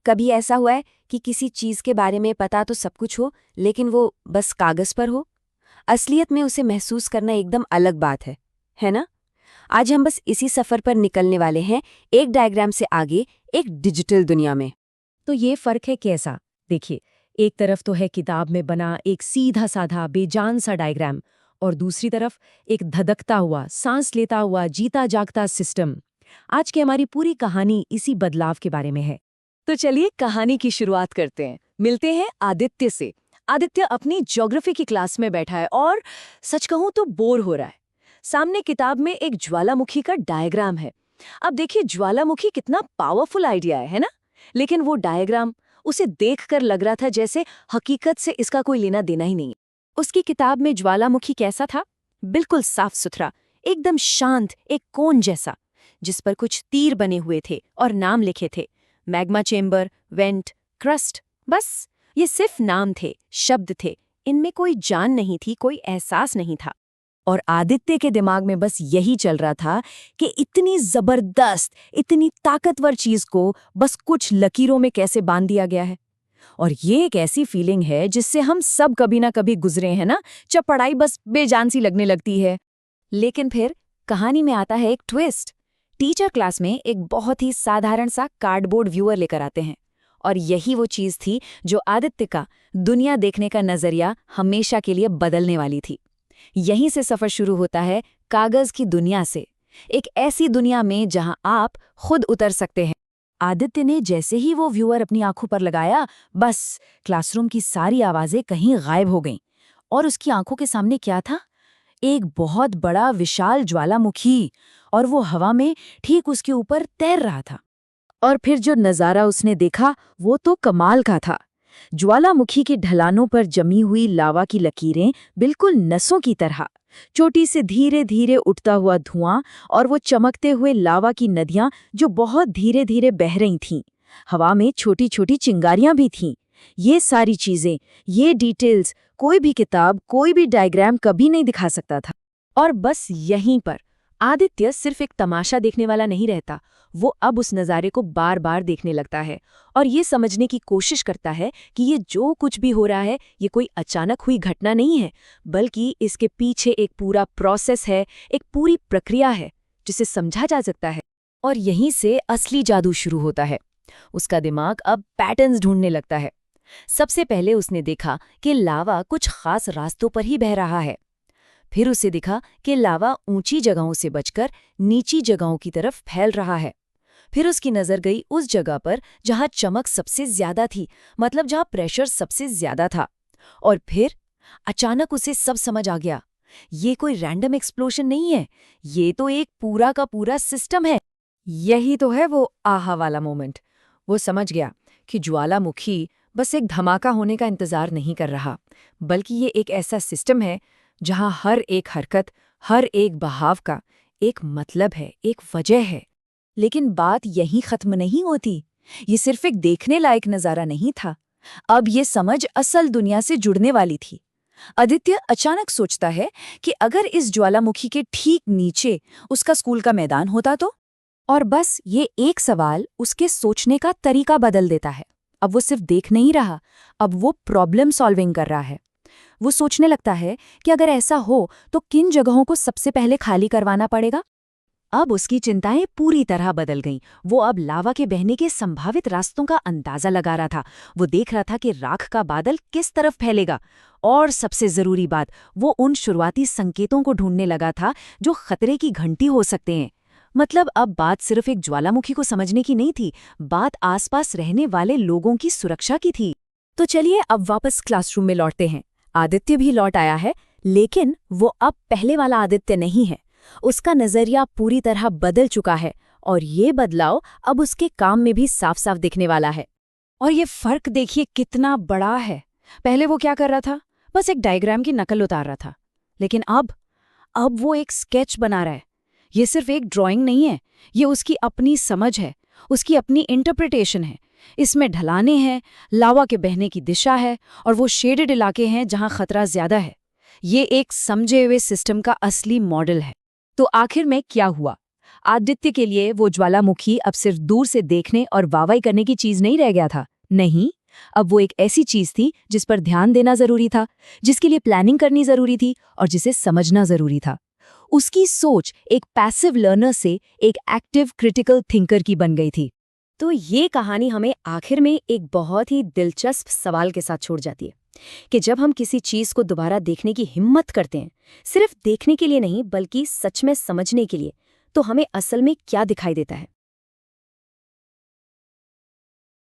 कभी ऐसा हुआ है कि किसी चीज के बारे में पता तो सब कुछ हो, लेकिन वो बस कागज पर हो? असलियत में उसे महसूस करना एकदम अलग बात है ना? आज हम बस इसी सफर पर निकलने वाले हैं, एक डायग्राम से आगे, एक डिजिटल दुनिया में। तो ये फर्क है कैसा? देखिए, एक तरफ तो है किताब में बना एक सीधा साधा बेजान सा डायग्राम, और दूसरी तरफ एक धधकता हुआ, सांस लेता हुआ, जीता जागता सिस्टम। आज की हमारी पूरी कहानी इसी बदलाव के बारे में है। तो चलिए कहानी की शुरुआत करते हैं। मिलते हैं आदित्य से। आदित्य अपनी ज्योग्राफी की क्लास में बैठा है और सच कहूं तो बोर हो रहा है। सामने किताब में एक ज्वालामुखी का डायग्राम है। अब देखिए, ज्वालामुखी कितना पावरफुल आइडिया है ना? लेकिन वो डायग्राम उसे देखकर लग रहा था जैसे हकीकत से इसका कोई लेना देना ही नहीं। उसकी किताब में ज्वालामुखी कैसा था? बिल्कुल साफ सुथरा, एकदम शांत, एक कोन जैसा, जिस पर कुछ तीर बने हुए थे और नाम लिखे थे। Magma chamber, went, crust. बस ये सिर्फ नाम थे, शब्द थे। इनमें कोई जान नहीं थी, कोई एहसास नहीं था। और आदित्य के दिमाग में बस यही चल रहा था कि इतनी जबरदस्त, इतनी ताकतवर चीज को बस कुछ लकीरों में कैसे बांध दिया गया है। और ये एक ऐसी फीलिंग है जिससे हम सब कभी ना कभी गुजरे हैं ना, जब पढ़ाई बस बेजान सी लगने लगती है। लेकिन फिर कहानी में आता है एक ट्विस्ट। टीचर क्लास में एक बहुत ही साधारण सा कार्डबोर्ड व्यूअर लेकर आते हैं, और यही वो चीज थी जो आदित्य का दुनिया देखने का नजरिया हमेशा के लिए बदलने वाली थी। यहीं से सफर शुरू होता है, कागज की दुनिया से, एक ऐसी दुनिया में जहां आप खुद उतर सकते हैं। आदित्य ने जैसे ही वो व्यूअर अपनी आंखों पर लगाया, बस क्लासरूम की सारी आवाजें कहीं गायब हो गईं। और उसकी आंखों के सामने क्या था? एक बहुत बड़ा विशाल ज्वालामुखी, और वो हवा में ठीक उसके ऊपर तैर रहा था। और फिर जो नज़ारा उसने देखा वो तो कमाल का था। ज्वालामुखी की ढलानों पर जमी हुई लावा की लकीरें बिल्कुल नसों की तरह, चोटी से धीरे धीरे उठता हुआ धुआं, और वो चमकते हुए लावा की नदियां जो बहुत धीरे धीरे बह रही थीं। हवा में छोटी छोटी चिंगारियां भी थीं। ये सारी चीजें, ये डिटेल्स कोई भी किताब, कोई भी डायग्राम कभी नहीं दिखा सकता था। और बस यहीं पर आदित्य सिर्फ एक तमाशा देखने वाला नहीं रहता। वो अब उस नज़ारे को बार बार देखने लगता है और ये समझने की कोशिश करता है कि ये जो कुछ भी हो रहा है, ये कोई अचानक हुई घटना नहीं है, बल्कि इसके पीछे एक पूरा प्रोसेस है, एक पूरी प्रक्रिया है जिसे समझा जा सकता है। और यहीं से असली जादू शुरू होता है। उसका दिमाग अब पैटर्न्स ढूंढने लगता है। सबसे पहले उसने देखा कि लावा कुछ खास रास्तों पर ही बह रहा है। फिर उसे दिखा कि लावा ऊंची जगहों से बचकर नीची जगहों की तरफ फैल रहा है। फिर उसकी नजर गई उस जगह पर जहां चमक सबसे ज्यादा थी, मतलब जहां प्रेशर सबसे ज्यादा था। और फिर अचानक उसे सब समझ आ गया। ये कोई रैंडम एक्सप्लोशन नहीं है, ये तो एक पूरा का पूरा सिस्टम है। यही तो है वो आहा वाला मोमेंट। वो समझ गया कि ज्वालामुखी बस एक धमाका होने का इंतजार नहीं कर रहा, बल्कि ये एक ऐसा सिस्टम है जहां हर एक हरकत, हर एक बहाव का एक मतलब है, एक वजह है। लेकिन बात यहीं खत्म नहीं होती। ये सिर्फ एक देखने लायक नज़ारा नहीं था। अब ये समझ असल दुनिया से जुड़ने वाली थी। आदित्य अचानक सोचता है कि अगर इस ज्वालामुखी के ठीक नीचे उसका स्कूल का मैदान होता तो? और बस ये एक सवाल उसके सोचने का तरीका बदल देता है। अब वो सिर्फ देख नहीं रहा, अब वो प्रॉब्लम सॉल्विंग कर रहा है। वो सोचने लगता है कि अगर ऐसा हो तो किन जगहों को सबसे पहले खाली करवाना पड़ेगा। अब उसकी चिंताएं पूरी तरह बदल गईं। वो अब लावा के बहने के संभावित रास्तों का अंदाजा लगा रहा था। वो देख रहा था कि राख का बादल किस तरफ फैलेगा। और सबसे जरूरी बात, वो उन शुरुआती संकेतों को ढूंढने लगा था जो खतरे की घंटी हो सकते हैं। मतलब अब बात सिर्फ एक ज्वालामुखी को समझने की नहीं थी, बात आसपास रहने वाले लोगों की सुरक्षा की थी। तो चलिए अब वापस क्लासरूम में लौटते हैं। आदित्य भी लौट आया है, लेकिन वो अब पहले वाला आदित्य नहीं है। उसका नजरिया पूरी तरह बदल चुका है, और ये बदलाव अब उसके काम में भी साफ साफ दिखने वाला है। और ये फर्क देखिए कितना बड़ा है। पहले वो क्या कर रहा था? बस एक डायग्राम की नकल उतार रहा था। लेकिन अब वो एक स्केच बना रहा है। ये सिर्फ एक ड्राइंग नहीं है, ये उसकी अपनी समझ है, उसकी अपनी इंटरप्रिटेशन है। इसमें ढलाने हैं, लावा के बहने की दिशा है, और वो शेडेड इलाके हैं जहां खतरा ज्यादा है। ये एक समझे हुए सिस्टम का असली मॉडल है। तो आखिर में क्या हुआ? आदित्य के लिए वो ज्वालामुखी अब सिर्फ दूर से देखने और वाहवाही करने की चीज नहीं रह गया था। नहीं, अब वो एक ऐसी चीज थी जिस पर ध्यान देना जरूरी था, जिसके लिए प्लानिंग करनी जरूरी थी और जिसे समझना जरूरी था। उसकी सोच एक पैसिव लर्नर से एक एक्टिव क्रिटिकल थिंकर की बन गई थी। तो ये कहानी हमें आखिर में एक बहुत ही दिलचस्प सवाल के साथ छोड़ जाती है कि जब हम किसी चीज को दोबारा देखने की हिम्मत करते हैं, सिर्फ देखने के लिए नहीं बल्कि सच में समझने के लिए, तो हमें असल में क्या दिखाई देता है।